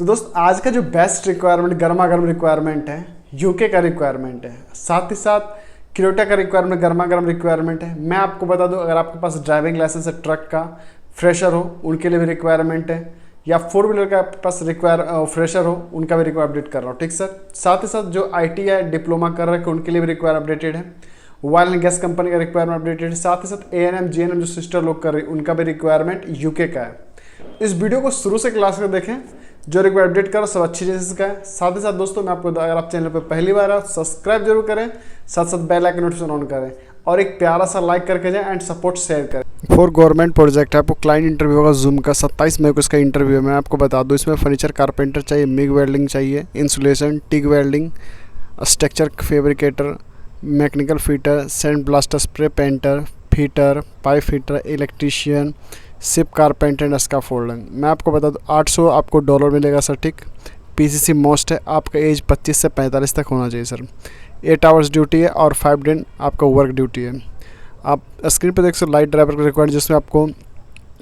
तो दोस्त आज का जो बेस्ट रिक्वायरमेंट गर्मा गर्म रिक्वायरमेंट है यूके का रिक्वायरमेंट है, साथ ही साथ क्रियोटा का रिक्वायरमेंट गर्मा गर्म रिक्वायरमेंट है। मैं आपको बता दूं, अगर आपके पास ड्राइविंग लाइसेंस है ट्रक का, फ्रेशर हो उनके लिए भी रिक्वायरमेंट है, या फोर व्हीलर का आपके पास फ्रेशर हो उनका भी रिक्वायर अपडेट कर रहा हूँ। ठीक सर। साथ ही साथ जो ITI डिप्लोमा कर रहे हैं उनके लिए भी रिक्वायर अपडेटेड है। ऑयल एंड गैस कंपनी का रिक्वायरमेंट अपडेटेड है। साथ ही साथ ANM GNM जो सिस्टर लोग कर रही है उनका भी रिक्वायरमेंट यूके का है। इस वीडियो को शुरू से क्लास कर देखें, जो रिक्वायर अपडेट करो सब अच्छी चीज़ का है। साथ ही साथ दोस्तों मैं आपको, अगर आप चैनल पर पहली बार आए सब्सक्राइब जरूर करें, साथ साथ बेल आइकन नोटिफिकेशन ऑन करें और एक प्यारा सा लाइक करके जाए एंड सपोर्ट शेयर करें। फॉर गवर्नमेंट प्रोजेक्ट है, आपको क्लाइंट इंटरव्यू होगा जूम का 27 मई को इसका इंटरव्यू है। मैं आपको बता दूं, इसमें फर्नीचर कारपेंटर चाहिए, मिग वेल्डिंग चाहिए, insulation, TIG welding, structure fabricator, mechanical fitter, sand blaster, spray painter, fitter, pipe fitter, electrician, ship carpenter and scaffolding. मैं आपको बता दूं $800 आपको डॉलर मिलेगा सर। ठीक। PCC मोस्ट है, आपका एज 25 से 45 तक होना चाहिए सर। 8 आवर्स ड्यूटी है और 5 दिन आपका वर्क ड्यूटी है। आप स्क्रीन पर देख सकते लाइट ड्राइवर का रिक्वायरमेंट, जिसमें आपको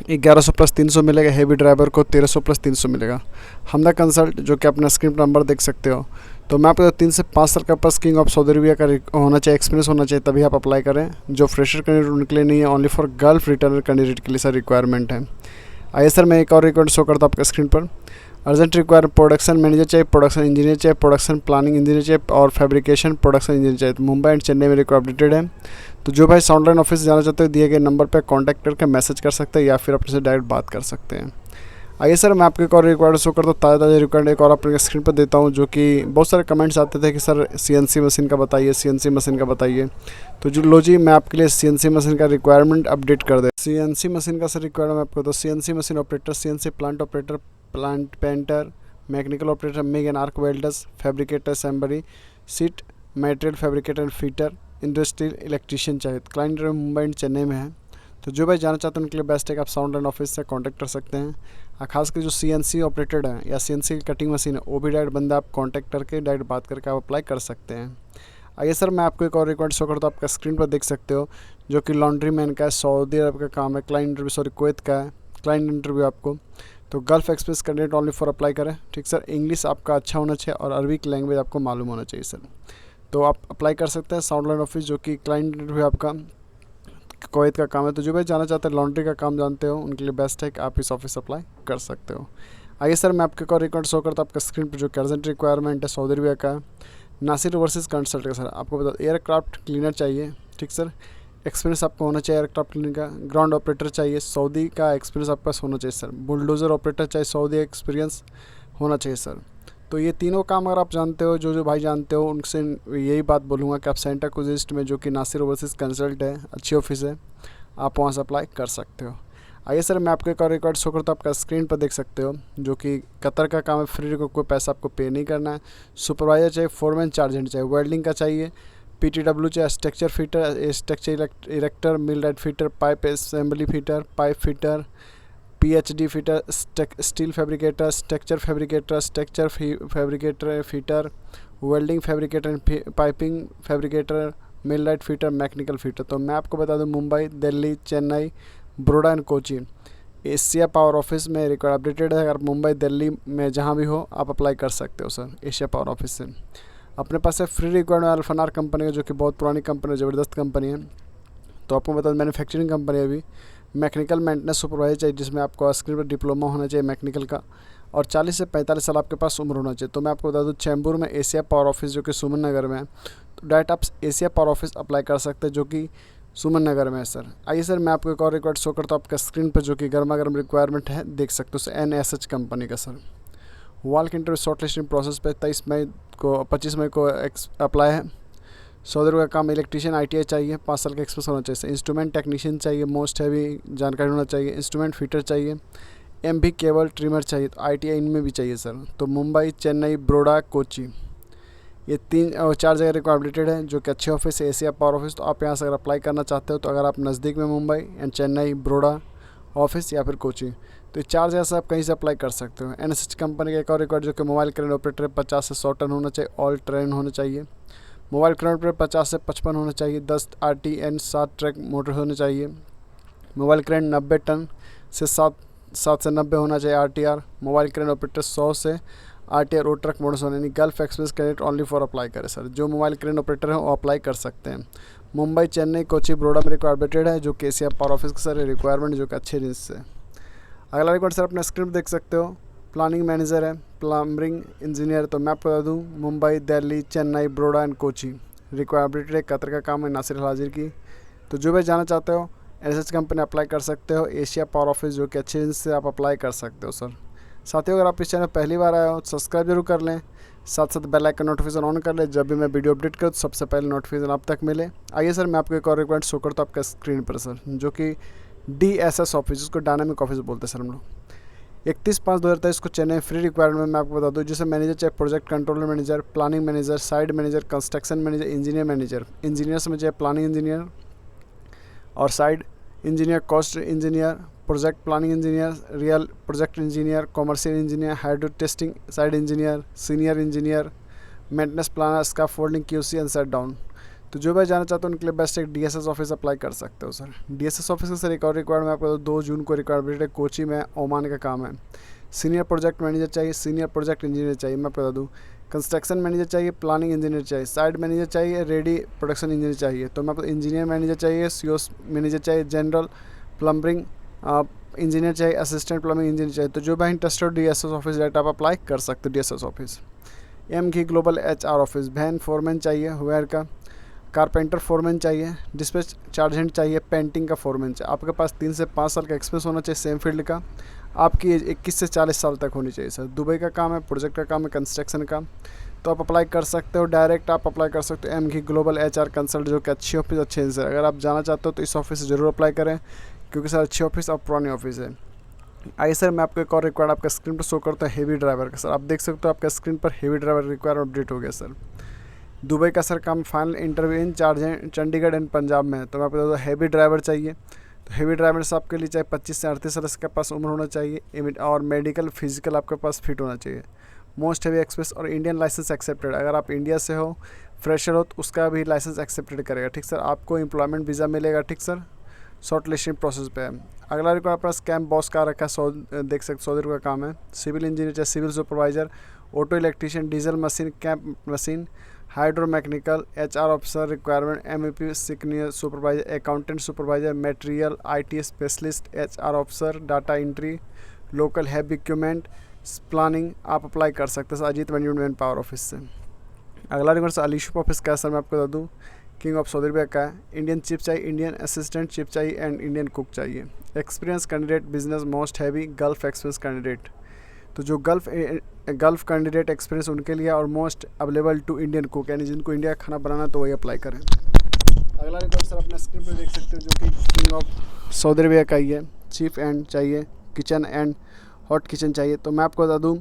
1100 प्लस 300 मिलेगा, हेवी ड्राइवर को 1300 प्लस 300 मिलेगा। हमदा कंसल्ट जो कि अपना स्क्रीन पर नंबर देख सकते हो। तो मैं आपको 3 से 5 साल का पास किंग ऑफ सऊदी अरबिया का होना चाहिए, एक्सपीरियंस होना चाहिए, तभी आप अप्लाई करें। जो फ्रेशर कैंडिडेट उनके लिए नहीं है, only for gulf returner candidate के लिए सर रिक्वायरमेंट है। आइए सर, मैं एक और रिक्वायरमेंट शो करता हूँ आपका स्क्रीन पर। अर्जेंट रिक्वायरमेंट प्रोडक्शन मैनेजर चाहिए, प्रोडक्शन इंजीनियर चाहिए, प्रोडक्शन प्लानिंग इंजीनियर चाहिए और फैब्रिकेशन प्रोडक्शन इंजीनियर चाहिए। तो मुंबई एंड चेन्नई में रिक्वायर अपडेटेड है। तो जो भाई साउंडलाइन ऑफिस जाना चाहते हैं, दिए गए नंबर पर कॉन्टैक्ट करके मैसेज कर सकते हैं या फिर अपने से डायरेक्ट बात कर सकते हैं। आइए सर, मैं आपको एक और रिक्वायरमेंट शो करता हूँ, ताज़ा रिक्वायरमेंट एक और आपके स्क्रीन पर देता हूँ। जो कि बहुत सारे कमेंट्स आते थे कि सर CNC मशीन का बताइए, CNC मशीन का बताइए। तो जो लो जी, मैं आपके लिए CNC मशीन का रिक्वायरमेंट अपडेट कर दे। CNC मशीन का सर रिक्वायरमेंट आपको, तो CNC machine operator, CNC plant operator, plant painter, mechanical operator, MiG and arc welders, fabricator, assembly, seat material fabricator and fitter, industrial electrician चाहिए। Client Mumbai and Chennai में है। तो जो भाई जाना चाहते हैं उनके लिए बेस्ट है कि आप साउंड एंड ऑफिस से कांटेक्ट कर सकते हैं। खासकर जो CNC ऑपरेटेड है या CNC की कटिंग मशीन है, वो भी डायरेक्ट बंदा आप कांटेक्ट करके डायरेक्ट बात करके आप अप्लाई कर सकते हैं। आइए सर, मैं आपको एक और रिक्वायरमेंट शो करता हूँ, आपका स्क्रीन पर देख सकते हो, जो कि लॉन्ड्री मैन का है, सऊदी अरब का काम है। क्लाइंट इंटरव्यू, सॉरी कुवैत का है क्लाइंट इंटरव्यू आपको। तो gulf express candidate only for apply करें। ठीक सर। इंग्लिश आपका अच्छा होना चाहिए और अरबिक लैंग्वेज आपको मालूम होना चाहिए सर। तो आप अप्लाई कर सकते हैं साउंडलाइन ऑफिस, जो कि क्लाइंट इंटरव्यू आपका कुवैत का काम है। तो जो भाई जाना चाहते हैं, लॉन्ड्री का काम जानते हो, उनके लिए बेस्ट है कि आप इस ऑफिस अप्लाई कर सकते हो। आइए सर, मैं आपके और रिक्वायरमेंट शो करता हूँ आपका स्क्रीन पर, जो कि अर्जेंट रिक्वायरमेंट है सऊदी अरबिया का है। नासिर ओवरसीज कंसल्ट का सर, आपको बता एयरक्राफ्ट क्लीनर चाहिए। ठीक सर। एक्सपीरियंस आपको होना चाहिए एयरक्राफ्ट क्लीनर का। ग्राउंड ऑपरेटर चाहिए, सऊदी का एक्सपीरियंस आपके पास होना चाहिए सर। बुलडोज़र ऑपरेटर चाहिए, सऊदी एक्सपीरियंस होना चाहिए सर। तो ये तीनों काम अगर आप जानते हो, जो भाई जानते हो, उनसे यही बात बोलूँगा कि आप सेंटा क्रूज़ में, जो कि नासिर ओवरसीज कंसल्ट है, अच्छी ऑफिस है, आप वहाँ से अप्लाई कर सकते हो। आइए सर, मैं आपको एक और रिकॉर्ड शो करता हूँ, आपका स्क्रीन पर देख सकते हो, जो कि कतर का काम है, फ्री को कोई पैसा आपको पे नहीं करना है। सुपरवाइजर चाहिए, फोरमैन चार्जेंट चाहिए, वेल्डिंग का चाहिए, PTW चाहिए, structure fitter, structure erector, millwright fitter, pipe assembly fitter, pipe fitter, PhD fitter, steel fabricator, structure fabricator, structure fabricator fitter, welding fabricator, piping fabricator, millwright fitter, mechanical fitter. तो मैं आपको बता दूं, Mumbai, Delhi, Chennai, Baroda and Kochi Asia power office में require updated है। अगर मुंबई, दिल्ली में जहाँ भी हो आप अप्लाई कर सकते हो सर एशिया पावर ऑफिस से। अपने पास है फ्री रिक्वायरमेंट अल्फनार कंपनी है, जो कि बहुत पुरानी कंपनी है, ज़बरदस्त कंपनी है। तो आपको बता दें, मैन्युफैक्चरिंग कंपनी है अभी। मैकेनिकल मेंटेनेंस सुपरवाइजर चाहिए, जिसमें आपको स्क्रीन पर डिप्लोमा होना चाहिए मैकेनिकल का, और 40 से 45 साल आपके पास उम्र होना चाहिए। तो मैं आपको बता दूं, चैम्बूर में एशिया पावर ऑफिस, जो कि सुमन नगर में है, तो डायरेक्ट आप एशिया पावर ऑफिस अप्लाई कर सकते हैं, जो कि सुमन नगर में है सर। आइए सर, मैं आपको एक और रिक्वायरमेंट शो करता हूँ आपका स्क्रीन पर, जो कि गर्मा गर्म रिक्वायरमेंट है, देख सकते हो सर। NSH कंपनी का sir. Walk interview short listing process पे 25 मई को अप्लाई है। सऊदी अरब का काम, इलेक्ट्रीशियन ITI चाहिए, 5 साल का एक्सपीरियंस होना चाहिए। इंस्ट्रूमेंट टेक्नीशियन चाहिए, मोस्ट हैवी जानकारी होना चाहिए। इंस्ट्रूमेंट फिटर चाहिए, MV केबल ट्रिमर चाहिए, तो ITI इनमें भी चाहिए सर। तो मुंबई, चेन्नई, बड़ौदा, कोची, ये 4 जगह रिक्वायरमेंटेड है, जो कि अच्छे ऑफिस है, एशिया पावर ऑफिस। तो आप यहाँ से अगर अप्लाई करना चाहते हो, तो अगर आप नज़दीक में मुंबई एंड चेन्नई, बड़ौदा ऑफिस या फिर कोची, तो ये 4 जगह से आप कहीं से अप्लाई कर सकते हो। NSH कंपनी का एक और रिक्वायर्ड, जो कि मोबाइल क्रेन ऑपरेटर 50 से 100 टन होना चाहिए, ऑल ट्रेन होना चाहिए। मोबाइल क्रेन ऑपरेटर 50 से 55 होना चाहिए, 10 RTN 7 ट्रक मोटर होने चाहिए। मोबाइल क्रेन 90 टन से 7 7 से 90 होना चाहिए RTR। मोबाइल क्रेन ऑपरेटर 100 से RTR और ट्रक मोड्स होने, यानी gulf express candidate only for apply करें सर। जो मोबाइल क्रेन ऑपरेटर है वो अप्लाई कर सकते हैं। मुंबई, चेन्नई, कोची, बड़ौदा में रिक्वायरमेंटेड है, जो कि एशिया पावर ऑफिस के सर रिक्वायरमेंट, जो कि अच्छे रेंज से। अगला रिक्वायरमेंट सर अपना स्क्रिप्ट देख सकते हो। प्लानिंग मैनेजर है, प्लम्बिंग इंजीनियर, तो मैं आपको बता दूँ मुंबई, दिल्ली, चेन्नई, बड़ौदा एंड कोची रिक्वायरमेंटेड है। कतर का काम है, नासिर हाजिर की। तो जो भी जाना चाहते हो एसएच कंपनी अप्लाई कर सकते हो। एशिया पावर ऑफिस, जो कि अच्छे रेंज से आप अप्लाई कर सकते हो सर। साथियों, अगर आप इस चैनल पहली बार आए हो सब्सक्राइब जरूर कर लें, साथ साथ बेल आइकन नोटिफिकेशन ऑन कर लें। जब भी मैं वीडियो अपडेट करूँ तो सबसे पहले नोटिफिकेशन आप तक मिले। आइए सर, मैं आपको एक और रिक्वायरमेंट शो करता हूँ आपका स्क्रीन पर सर, जो कि DSS ऑफिस, जिसको डायनामिक ऑफिस बोलते हैं सर हम लोग। 31/5/2023 को चेन्नई फ्री रिक्वायरमेंट में मैं आपको बता दूँ, जिसे मैनेजर चाहे project controller manager, planning manager, site manager, construction manager, engineer manager. Engineers में चाहे प्लानिंग इंजीनियर और site engineer, cost engineer, project planning engineer, real project engineer, commercial engineer, hydro testing site engineer, senior engineer, maintenance planner, scaffolding, QC and shutdown. तो जो भी जाना चाहते हो उनके लिए बेस्ट एक DSS ऑफिस अप्लाई कर सकते हो सर। DSS ऑफिस का सर एक और रिक्वायरमेंट आपको 2 जून को रिक्वायरमेंट है, कोची में, ओमान का काम है। सीनियर प्रोजेक्ट मैनेजर चाहिए, सीनियर प्रोजेक्ट इंजीनियर चाहिए, मैं बता दूँ कंस्ट्रक्शन मैनेजर चाहिए, प्लानिंग इंजीनियर चाहिए, साइड मैनेजर चाहिए, रेडी प्रोडक्शन इंजीनियर चाहिए। तो मैं इंजीनियर मैनेजर चाहिए, COS मैनेजर चाहिए, जनरल प्लम्बिंग इंजीनियर चाहिए, असिस्टेंट प्लम्बिंग इंजीनियर चाहिए। तो जो भी इंटरेस्टेड DSS ऑफिस डायरेक्ट आप अप्लाई कर सकते हो DSS office. MG global HR office, van foreman चाहिए, वेयर का कारपेंटर फोरमैन चाहिए, डिस्पैच चार्जेंट चाहिए, पेंटिंग का फोरमैन चाहिए। आपके पास 3 से 5 साल का एक्सपीरियंस होना चाहिए सेम फील्ड का। आपकी एज 21 से 40 साल तक होनी चाहिए सर। दुबई का काम है, प्रोजेक्ट का काम है, कंस्ट्रक्शन का। तो आप अप्लाई कर सकते हो, डायरेक्ट आप अप्लाई कर सकते हो MG ग्लोबल HR कंसल्ट, जो कि अच्छी ऑफिस, अच्छे सर। अगर आप जाना चाहते हो तो इस ऑफिस से ज़रूर अप्लाई करें, क्योंकि सर अच्छी ऑफिस और पुरानी ऑफिस है। आइए सर, मैं आपको एक और रिक्वायर्ड आपका स्क्रीन पर शो करता हूँ हेवी ड्राइवर का सर। आप देख सकते हो आपका स्क्रीन पर हेवी ड्राइवर रिक्वायर अपडेट हो गया सर। दुबई का सर काम final interview in Chandigarh and Punjab में है। तो मैं आपको बता दूँ हैवी ड्राइवर चाहिए। तो हैवी ड्राइवर से आपके लिए चाहे 25 से 38 साल के पास उम्र होना चाहिए, और मेडिकल फिजिकल आपके पास फिट होना चाहिए। मोस्ट हैवी एक्सप्रेस और इंडियन लाइसेंस एक्सेप्टेड। अगर आप इंडिया से हो, फ्रेशर हो, तो उसका भी लाइसेंस एक्सेप्टेड करेगा, ठीक सर। आपको एम्प्लॉयमेंट वीज़ा मिलेगा, ठीक सर। शॉर्ट लिस्टिंग प्रोसेस पे है। अगला रिक्वायर पास कैंप बॉस का रखा है, देख सकते 100 रुपये का काम है। सिविल इंजीनियर चाहे civil supervisor, auto electrician, diesel machine, camp machine, hydro mechanical, HR officer requirement, MEP senior supervisor, accountant supervisor, material IT specialist, HR officer, data entry, local heavy equipment, planning आप apply कर सकते हैं Ajit man power office से। अगला require अलीशुप office का है sir, मैं आपको बता दूँ किंग ऑफ सऊदी अरबिया का है। इंडियन चिप चाहिए, इंडियन असिस्टेंट चिप चाहिए एंड इंडियन कुक चाहिए। Experience candidate business most heavy Gulf experience candidate. तो जो गल्फ कैंडिडेट एक्सपीरियंस उनके लिए, और most available to Indian cook, यानी जिनको इंडिया का खाना बनाना तो वही अप्लाई करें। अगला रिक्वायर सर अपना स्क्रीन पर देख सकते हो, जो कि किंग ऑफ सऊदी अरबिया का ही है। चीफ एंड चाहिए, किचन एंड हॉट किचन चाहिए। तो मैं आपको बता दूँ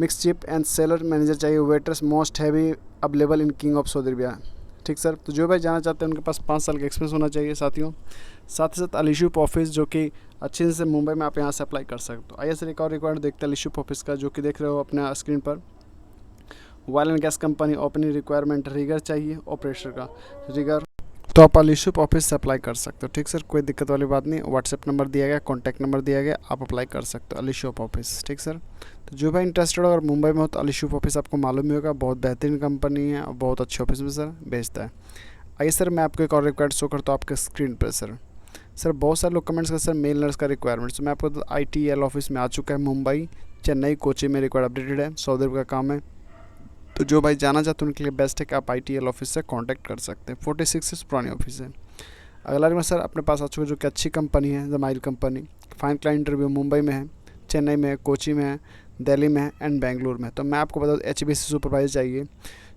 mix chip and cellar manager चाहिए, waiters most heavy available in king of Saudi Arabia, ठीक सर। तो जो भाई जाना चाहते हैं उनके पास 5 साल का एक्सपीरियंस होना चाहिए साथियों। साथ ही साथ अलीशुप ऑफिस, जो कि अच्छे से मुंबई में आप यहाँ से अप्लाई कर सकते हो। आइए सर एक और रिक्वायर्ड देखते हैं अलीशुप ऑफिस का, जो कि देख रहे हो अपने स्क्रीन पर। Oil and gas company opening requirement, rigger चाहिए ऑपरेटर का, रिगर। तो आप अलीशुप ऑफिस से अप्लाई कर सकते हो, ठीक सर। कोई दिक्कत वाली बात नहीं। व्हाट्सएप नंबर दिया गया, कॉन्टैक्ट नंबर दिया गया, आप अप्लाई कर सकते हो अलीशुप ऑफिस, ठीक सर। तो जो भाई इंटरेस्टेड हो अगर मुंबई में हो तो अलीशुप ऑफिस आपको मालूम ही होगा, बहुत बेहतरीन कंपनी है और बहुत अच्छे ऑफिस में सर भेजता है। आइए सर, मैं आपको एक और रिक्वायर्ड शो करता हूँ आपके स्क्रीन पर सर। बहुत सारे लोग कमेंट्स कर सर मेल नर्स का रिक्वायरमेंट। तो मैं आपको ITL ऑफिस में आ चुका है, मुंबई, चेन्नई, कोची में रिक्वायर्ड अपडेटेड है, सऊदी अरब का काम है। तो जो भाई जाना चाहते हैं उनके लिए बेस्ट है कि आप ITL ऑफिस से कांटेक्ट कर सकते हैं। 46 से पुरानी ऑफिस है। अगला रिक्वायर्ड सर अपने पास आ चुका है, जो कि अच्छी कंपनी है, Jameel company. Fine client interview Mumbai में है, चेन्नई में है, कोची में है, दिल्ली में है एंड बेंगलुरु में। तो मैं आपको बता दूँ HBC सुपरवाइजर चाहिए,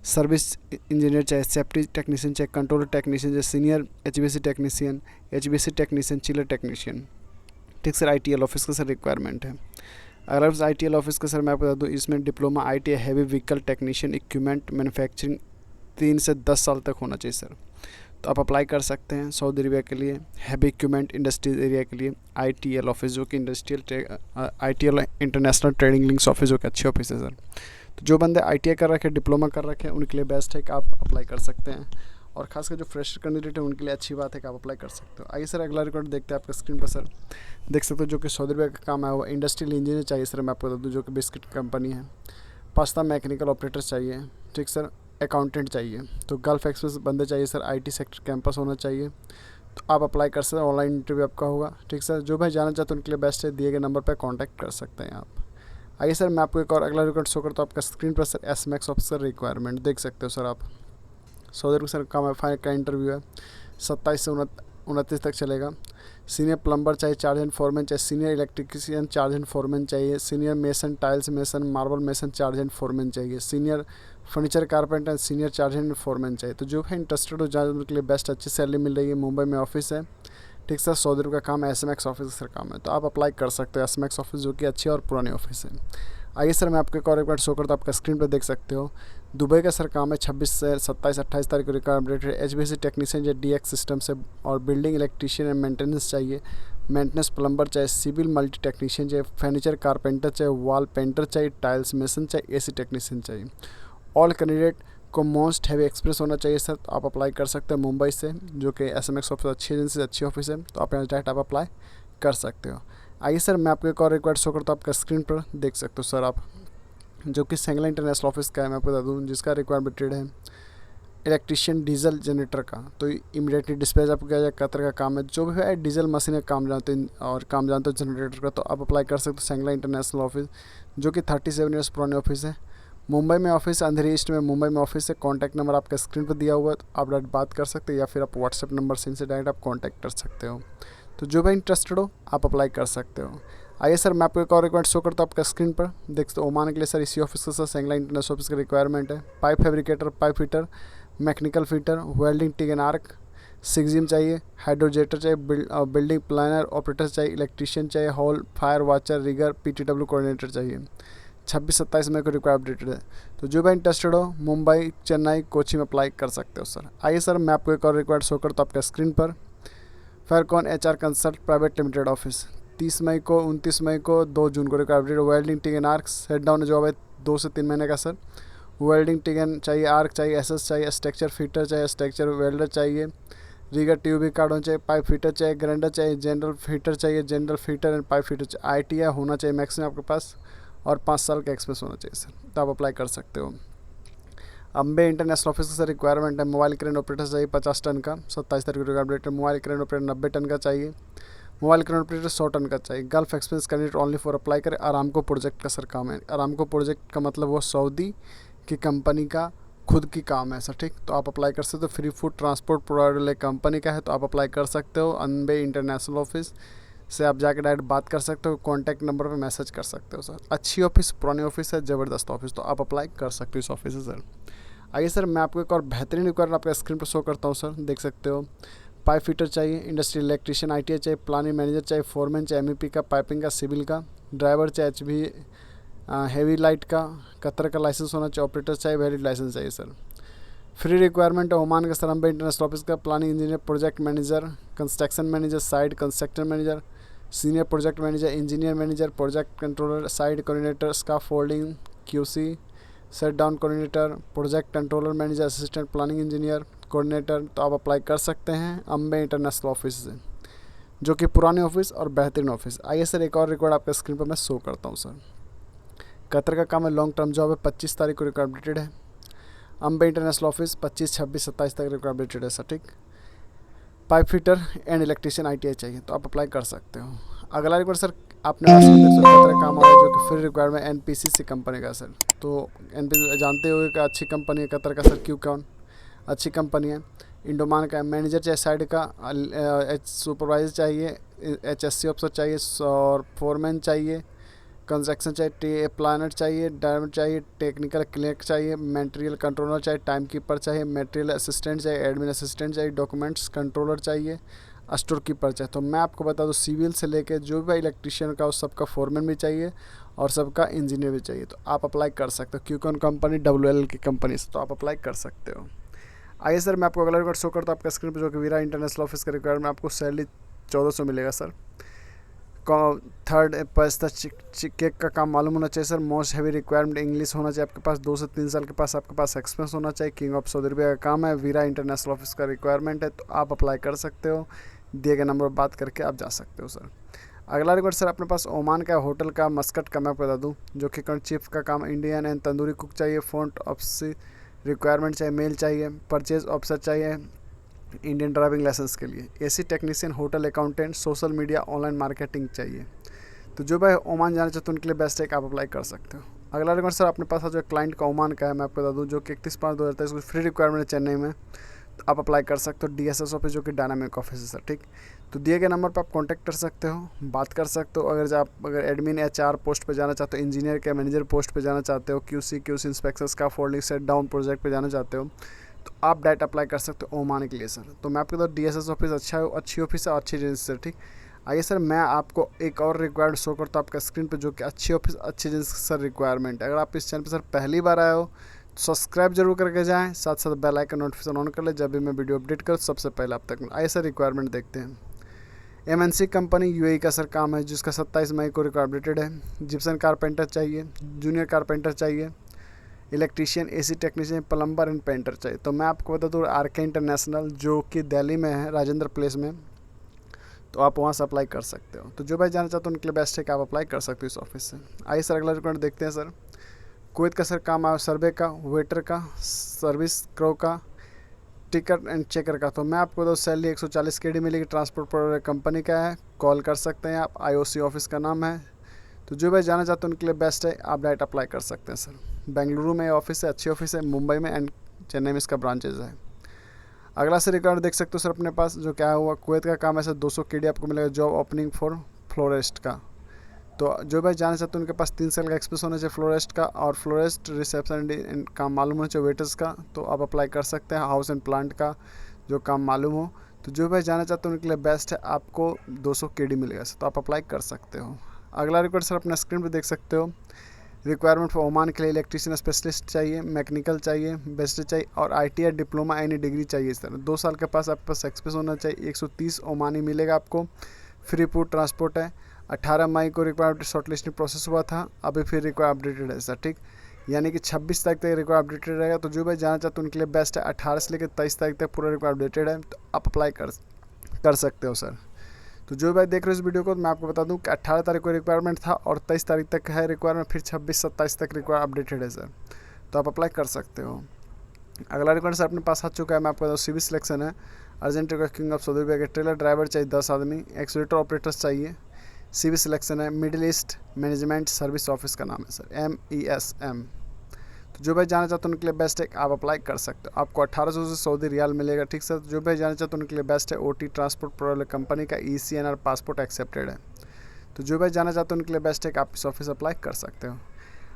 सर्विस इंजीनियर चाहिए, सेफ्टी टेक्नीशियन चाहिए, कंट्रोल टेक्नीशियन चाहिए, senior HBC technician, HBC technician, chiller technician, ठीक सर। ITL ऑफिस का सर रिक्वायरमेंट है। अगर ITL ऑफिस का सर मैं आपको बता दूँ, इसमें diploma ITI heavy vehicle technician, equipment manufacturing 3 से 10 साल तक होना चाहिए सर। तो आप अप्लाई कर सकते हैं सऊदी अरबिया के लिए, हैवी इक्विपमेंट इंडस्ट्रीज एरिया के लिए। ITL ऑफिस, जो कि ITL international trading links office, जो कि अच्छी ऑफिस है सर। तो जो बंदे ITI कर रखे, डिप्लोमा कर रखे हैं, उनके लिए बेस्ट है कि आप अप्लाई कर सकते हैं। और खासकर जो फ्रेशर कैंडिडेट है उनके लिए अच्छी बात है कि आप अप्लाई कर सकते हो। आइए सर अगला रिकॉर्ड देखते हैं आपका स्क्रीन पर सर। देख सकते हो जो कि सऊदी अरब का काम है वो इंडस्ट्रियल इंजीनियर चाहिए सर, मैं आपको बता दूँ, जो कि बिस्किट कंपनी है। पास्ता मैकेनिकल ऑपरेटर चाहिए, ठीक सर। अकाउंटेंट चाहिए, तो गल्फ एक्सप्रेस बंदे चाहिए सर। IT सेक्टर कैंपस होना चाहिए, तो आप अप्लाई कर सकते हैं। ऑनलाइन इंटरव्यू आपका होगा, ठीक सर। जो भाई जाना चाहते हैं उनके लिए बेस्ट है, दिए गए नंबर पर कॉन्टैक्ट कर सकते हैं आप। आइए सर मैं आपको एक और अगला रिकॉर्ड शो करता हूँ आपका स्क्रीन पर सर। SMAX ऑफिसर रिक्वायरमेंट देख सकते हो सर आप। सऊदी अरब सर का फाइनल का इंटरव्यू है, 27 से 29 तक चलेगा। सीनियर प्लम्बर चाहिए, चार्ज एंड फोरमैन चाहिए। Senior electrician, chargehand foreman चाहिए। Senior mason, tiles mason, marble mason, chargehand foreman चाहिए। Senior furniture carpenter, senior chargehand foreman चाहिए। तो जो है इंटरेस्टेड हो जाए उनके लिए बेस्ट, अच्छी सैलरी मिल रही है। मुंबई में ऑफिस है, ठीक सर। सऊदी अरब का काम है, SMAX ऑफिस सर काम है, तो आप अप्लाई कर सकते हो। SMAX ऑफिस जो कि अच्छी और पुरानी ऑफिस है। आइए सर मैं आपको एक और रिकॉर्ड शो करता हूँ, आपका स्क्रीन पर देख सकते हो। दुबई का सर काम है, 26 से 27-28 तारीख को रिक्वायरमेंट है। HVAC टेक्नीशियन या DX सिस्टम से, और बिल्डिंग इलेक्ट्रीशियन एंड मेंटेनेंस चाहिए। मेंटेनेंस प्लम्बर चाहिए, सिविल मल्टी टेक्नीशियन चाहिए, फर्नीचर कारपेंटर चाहिए, वॉल पेंटर चाहिए, टाइल्स मेसन चाहिए, AC टेक्नीशियन चाहिए। ऑल कैंडिडेट को मोस्ट हैवी एक्सप्रेस होना चाहिए सर, तो आप अप्लाई कर सकते हैं मुंबई से, जो कि SMAX ऑफिस अच्छी एजेंसी, अच्छी ऑफिस है, तो आप यहाँ डायरेक्ट आप अप्लाई कर सकते हो। आइए सर मैं आपको एक और रिक्वायर्ड शो करता हूँ, आपका स्क्रीन पर देख सकते हो सर आप, जो कि सेंगला इंटरनेशनल ऑफिस का है, मैं आपको बता दूँ, जिसका रिक्वायरमेंट है इलेक्ट्रीशियन डीजल जनरेटर का। तो इमीडिएटली डिस्पैच आपको किया जाए, कतर का काम है। जो भी है डीजल मशीन का काम जानते हैं और काम जानते हो जनरेटर का, तो आप अप्लाई कर सकते हो सेंगला इंटरनेशनल ऑफिस, जो कि 37 ईयर्स पुरानी ऑफिस है। मुंबई में ऑफिस, अंधेरी ईस्ट में मुंबई में ऑफिस है। कॉन्टैक्ट नंबर आपका स्क्रीन पर दिया हुआ है, तो आप डायरेक्ट बात कर सकते हैं, या फिर आप व्हाट्सएप नंबर से इनसे डायरेक्ट आप कॉन्टैक्ट कर सकते हो। तो जो भी इंटरेस्टेड हो आप अप्लाई कर सकते हो। आइए सर मैं आपको एक और रिक्वायरमेंट शो करता हूँ आपका स्क्रीन पर देख सकते हो। ओमान के लिए सर इसी ऑफिस का सर सेंगला इंटरनेशनल ऑफिस का रिक्वायरमेंट है। Pipe fabricator, pipe fitter, mechanical fitter, welding TIG and arc, सिक्जिम चाहिए, हाइड्रोजेटर चाहिए, बिल्डिंग प्लानर ऑपरेटर चाहिए, इलेक्ट्रीशियन चाहिए, hall fire watcher, rigger, PTW coordinator चाहिए। 26-27 मई को रिक्वायरमेंट है। तो जो भी इंटरेस्टेड हो मुंबई, चेन्नई, कोची में अप्लाई कर सकते हो सर। आइए सर मैं आपको एक और रिक्वायर्ड शो करता हूँ आपका स्क्रीन पर। फेरकॉन HR consult private limited office, 30 मई को, 29 मई को, 2 जून को requirement. Welding TIG and arc, set down job है 2 से 3 महीने का सर। वेल्डिंग टिग एंड चाहिए, आर्क चाहिए, SS चाहिए, स्ट्रक्चर फिटर चाहिए, स्ट्रक्चर वेल्डर चाहिए, रिगर ट्यूब कार्ड होना चाहिए, पाइप फिटर चाहिए, ग्राइंडर चाहिए, जनरल फिटर चाहिए, general fitter and pipe fitter चाहिए। ITI होना चाहिए मैक्सिमम आपके पास, और 5 साल का एक्सपीरियंस होना चाहिए सर, तो आप अप्लाई कर सकते हो। अम्बे इंटरनेशनल ऑफिस का सर रिक्वायरमेंट है। मोबाइल क्रेन ऑपरेटर चाहिए 50 टन का, 27 तारीख को रिक्वायरमेंट है। मोबाइल क्रेन ऑपरेटर 90 टन का चाहिए। मोबाइल क्रेन ऑपरेटर 100 टन का चाहिए। Gulf experience candidate only for apply करें। आरामको प्रोजेक्ट का सर काम है। आरामको प्रोजेक्ट का मतलब वो सऊदी की कंपनी का खुद की काम है सर, ठीक। तो आप अप्लाई कर सकते हो। Free food transport provider company का है, तो आप अप्लाई कर सकते हो। अम्बे इंटरनेशनल ऑफिस से आप जाकर डायरेक्ट बात कर सकते हो, कॉन्टैक्ट नंबर पे मैसेज कर सकते हो सर। अच्छी ऑफिस, पुरानी ऑफिस है, ज़बरदस्त ऑफिस, तो आप अप्लाई कर सकते हो इस ऑफिस से सर। आइए सर मैं आपको एक और बेहतरीन रिक्वायरमेंट आपका स्क्रीन पर शो करता हूँ सर, देख सकते हो। पाइप फिटर चाहिए, इंडस्ट्रियल इलेक्ट्रीशियन, ITI चाहिए, प्लानिंग मैनेजर चाहिए, फोरमैन चाहिए, MEP का, पाइपिंग का, सिविल का, ड्राइवर चाहिए, HV हेवी लाइट का, कतर का लाइसेंस होना चाहिए, ऑपरेटर चाहिए, वैलिड लाइसेंस चाहिए सर। फ्री रिक्वायरमेंट है ओमान का सर, अम्बे इंटरनेशनल ऑफिस का। Planning engineer, project manager, construction manager, side construction manager, senior project manager, engineer manager, project controller, side coordinator, staff folding, QC, set down coordinator, project controller manager, assistant planning engineer, coordinator, तो आप apply कर सकते हैं Ambe international office से, जो कि पुरानी office और बेहतरीन ऑफिस। आइए सर एक और रिकॉर्ड आपके स्क्रीन पर मैं शो करता हूँ सर। कतर का काम है, लॉन्ग टर्म जॉब है, 25 तारीख को रिक्वायरमेंटेड है। अम्बे इंटरनेशनल ऑफिस 25, 26, 27 तक रिक्वायरमेंटेड है सर, ठीक। Pipe fitter and electrician ITI चाहिए, तो आप अप्लाई कर सकते हो। अगला रिक्वायर्ड सर आपने कतर का काम आ रहा है, जो कि फ्री रिक्वायरमेंट NPCC कंपनी का सर। तो NPCC जानते हो कि अच्छी कंपनी है कतर का सर, क्यूकॉन अच्छी कंपनी है। इंडोमान का मैनेजर चाहिए, साइड का सुपरवाइजर चाहिए, HSC ऑफिसर चाहिए, और फोरमैन चाहिए, कंस्ट्रक्शन चाहिए, प्लानर चाहिए, ड्राइवर चाहिए, टेक्निकल क्लर्क चाहिए, मटेरियल कंट्रोलर चाहिए, टाइम कीपर चाहिए, मटेरियल असिस्टेंट चाहिए, एडमिन असिस्टेंट चाहिए, डॉक्यूमेंट्स कंट्रोलर चाहिए, स्टोर कीपर चाहिए। तो मैं आपको बता दूं सिविल से लेके जो भी इलेक्ट्रीशियन का उस सबका फोरमैन भी चाहिए और सबका इंजीनियर भी चाहिए, तो आप अप्लाई कर सकते हो। क्यूकॉन कंपनी WL की कंपनी से, तो आप अप्लाई कर सकते हो। आइए सर मैं आपको अगला रिकॉर्ड शो करता हूँ आपका स्क्रीन पर, जो कि वीरा इंटरनेशनल ऑफिस का रिक्वायरमेंट आपको सैलरी 1400 मिलेगा सर। थर्ड पास्ता केक का काम मालूम होना चाहिए sir. Most heavy requirement English होना चाहिए आपके पास, 2 से 3 साल के पास आपके पास एक्सपीरियंस होना चाहिए। किंग ऑफ सऊदी अरबिया का काम है, वीरा इंटरनेशनल ऑफिस का रिक्वायरमेंट है, तो आप अप्लाई कर सकते हो। दिए गए नंबर पर बात करके आप जा सकते हो सर। अगला रिक्वायर्ड सर अपने पास ओमान का होटल का मस्कट का मैं आपको बता दूँ, जो कि चीफ का काम इंडियन एंड तंदूरी कुक चाहिए। फ्रंट ऑफिस रिक्वायरमेंट चाहिए, मेल चाहिए। परचेज ऑफिसर चाहिए इंडियन ड्राइविंग लाइसेंस के लिए। AC technician, hotel accountant, social media, online marketing चाहिए। तो जो भाई ओमान जाना चाहते हैं उनके लिए बेस्ट है कि आप अप्लाई कर सकते हो। अगला रिक्वायर्ड सर अपने पास जो क्लाइंट का ओमान का है मैं आपको बता दूँ, जो कि 31/5/2023 फ्री रिक्वायरमेंट है चेन्नई में, तो आप अप्लाई कर सकते हो। DSS ऑफिस जो कि डायनामिक ऑफिस है सर, ठीक। तो दिए गए नंबर पर आप कांटेक्ट कर सकते हो, बात कर सकते हो। अगर एडमिन HR पोस्ट पे जाना चाहते हो, इंजीनियर के मैनेजर पोस्ट पे जाना चाहते हो, QC इंस्पेक्शंस का फोल्डिंग सेट डाउन प्रोजेक्ट पे जाना चाहते हो, तो आप डायरेक्ट अप्लाई कर सकते हो ओमान के लिए सर। तो मैं आपको बता DSS ऑफिस अच्छी ऑफिस है, अच्छी एजेंसी सर, ठीक। आइए सर मैं आपको एक और रिक्वायर्ड शो करता हूँ आपका स्क्रीन पे, जो कि अच्छी ऑफिस अच्छी एजेंसी सर रिक्वायरमेंट है। अगर आप इस चैनल पे सर पहली बार आए हो तो सब्सक्राइब जरूर करके जाएं, साथ साथ बेल आइकन नोटिफिकेशन ऑन कर ले, जब भी मैं वीडियो अपडेट करूँ सबसे पहले आप तक। आइए सर रिक्वायरमेंट देखते हैं। MNC कंपनी UAE का सर काम है, जिसका 27 मई को रिक्वायर्ड अपडेटेड है। जिप्सन कारपेंटर चाहिए, जूनियर कारपेंटर चाहिए, electrician, AC technician, plumber and painter चाहिए। तो मैं आपको बता दूँ RK इंटरनेशनल जो कि दिल्ली में है, राजेंद्र प्लेस में, तो आप वहाँ से अप्लाई कर सकते हो। तो जो भाई जाना चाहते हो उनके लिए बेस्ट है कि आप अप्लाई कर सकते हो इस ऑफिस से। आइए सर अगला रिक्वायरमेंट देखते हैं सर। कुवैत का सर काम आया सर्वे का, वेटर का, सर्विस क्रो का, टिकट एंड चेकर का। तो मैं आपको बताऊँ सैलरी 140 KD मिलेगी। ट्रांसपोर्ट प्रोवाइडर कंपनी का है, कॉल कर सकते हैं आप। IOC ऑफिस का नाम है। तो जो भाई जाना चाहते हैं उनके लिए बेस्ट है, आप डायरेक्ट अप्लाई कर सकते हैं सर। बेंगलुरु में ऑफिस है, अच्छी ऑफिस है, मुंबई में एंड चेन्नई में इसका ब्रांचेज है। अगला से रिक्वायरमेंट देख सकते हो सर अपने पास, जो क्या हुआ कुवैत का काम है सर, 200 KD आपको मिलेगा। जॉब ओपनिंग फॉर फ्लोरिस्ट का। तो जो भाई जाना चाहते हैं उनके पास 3 साल का एक्सपीरियंस होना चाहिए फ्लोरिस्ट का, और फ्लोरिस्ट रिसेप्शन काम मालूम होना चाहिए, वेटर्स का, तो आप अप्लाई कर सकते हैं। हाउस एंड प्लांट का जो काम मालूम हो, तो जो भाई जाना चाहते हैं उनके लिए बेस्ट है, आपको 200 KD मिलेगा सर, तो आप अप्लाई कर सकते हो। अगला रिक्वायर्ड सर अपना स्क्रीन पर देख सकते हो। रिक्वायरमेंट फॉर ओमान के लिए इलेक्ट्रीशियन स्पेशलिस्ट चाहिए, मैकेनिकल चाहिए, बेस्ट चाहिए, और ITI डिप्लोमा एनी डिग्री चाहिए सर। 2 साल के पास आपके पास एक्सपीरियंस होना चाहिए। 130 ओमानी मिलेगा आपको। फ्री फूड ट्रांसपोर्ट है। 18 मई को रिक्वायरमेंट शॉर्टलिस्टिंग प्रोसेस हुआ था, अभी फिर रिक्वायर अपडेटेड है सर, ठीक। यानी कि 26 तारीख तक रिक्वायर अपडेटेड रहेगा। तो जो भाई जाना चाहते हैं उनके लिए बेस्ट है। 18 से लेकर 23 तारीख तक पूरा रिक्वायर अपडेटेड है, तो आप अप्लाई कर सकते हो सर। तो जो भाई देख रहे हो इस वीडियो को, तो मैं आपको बता दूं कि 18 तारीख को रिक्वायरमेंट था और 23 तारीख तक है रिक्वायरमेंट, फिर 26-27 तक रिक्वायर अपडेटेड है सर, तो आप अप्लाई कर सकते हो। अगला रिक्वायरमेंट सर अपने पास आ चुका है, मैं आपको बता दूँ सिविल सिलेक्शन है। Urgent king of Saudi Arabia के ट्रेलर ड्राइवर चाहिए 10 आदमी, एक्सलेटर ऑपरेटर्स चाहिए। सिविल सिलेक्शन है। Middle east management service office का नाम है सर, MESM। तो जो भाई जाना चाहते हैं उनके लिए बेस्ट है, आप अप्लाई कर सकते हो। आपको 1800 से सऊदी रियाल मिलेगा, ठीक सर। जो भाई जाना चाहते हैं उनके लिए बेस्ट है। OT ट्रांसपोर्ट प्रोवाइडर कंपनी का ECNR पासपोर्ट एक्सेप्टेड है। तो जो भाई जाना चाहते हैं उनके लिए बेस्ट है कि आप इस ऑफिस अप्लाई कर सकते हो।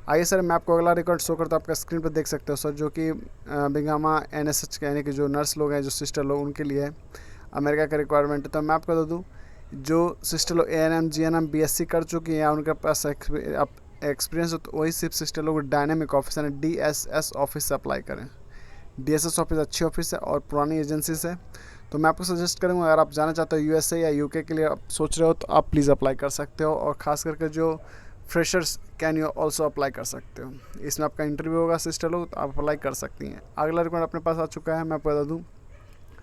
आइए सर मैं आपको अगला रिकॉर्ड शो करता हूँ, आपका स्क्रीन पर देख सकते हो सर, जो कि बिंगामा NSH यानी कि जो नर्स लोग हैं, जो सिस्टर लोग, उनके लिए है। अमेरिका का रिक्वायरमेंट है। तो मैं आपको बता दूँ, जो सिस्टर लोग ANM GNM BSc कर चुकी हैं, उनके पास एक्सपीरियंस हो, तो वही सिर्फ सिस्टर लोग डायनामिक ऑफिस यानी DSS ऑफिस से अप्लाई करें। DSS ऑफिस अच्छी ऑफिस है और पुरानी एजेंसी से। तो मैं आपको सजेस्ट करूँगा, अगर आप जाना चाहते हो USA या UK के लिए आप सोच रहे हो, तो आप प्लीज़ अप्लाई कर सकते हो। और ख़ास करके जो freshers can you also apply कर सकते हो। इसमें आपका इंटरव्यू होगा सिस्टर लोग, तो आप अप्लाई कर सकती हैं। अगला रिक्वायरमेंट अपने पास आ चुका है, मैं आपको बता दूँ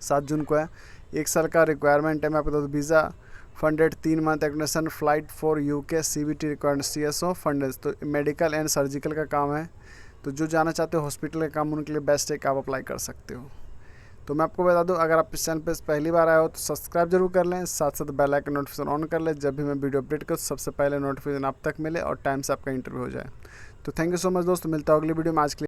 7 जून को है। 1 साल का रिक्वायरमेंट है। मैं आपको बता दूँ visa funded 3 month extension flight for UK CBT requirement CSO funded. तो मेडिकल एंड सर्जिकल का काम है। तो जो जाना चाहते हो हॉस्पिटल का काम, उनके लिए बेस्ट है कि आप अप्लाई कर सकते हो। तो मैं आपको बता दूं, अगर आप इस चैनल पे पहली बार आए हो तो सब्सक्राइब जरूर कर लें, साथ साथ बेल आइकन नोटिफिकेशन ऑन कर लें, जब भी मैं वीडियो अपडेट करूँ सबसे पहले नोटिफिकेशन आप तक मिले और टाइम से आपका इंटरव्यू हो जाए। तो थैंक यू सो मच दोस्तों, मिलता है अगली वीडियो में। आज के लिए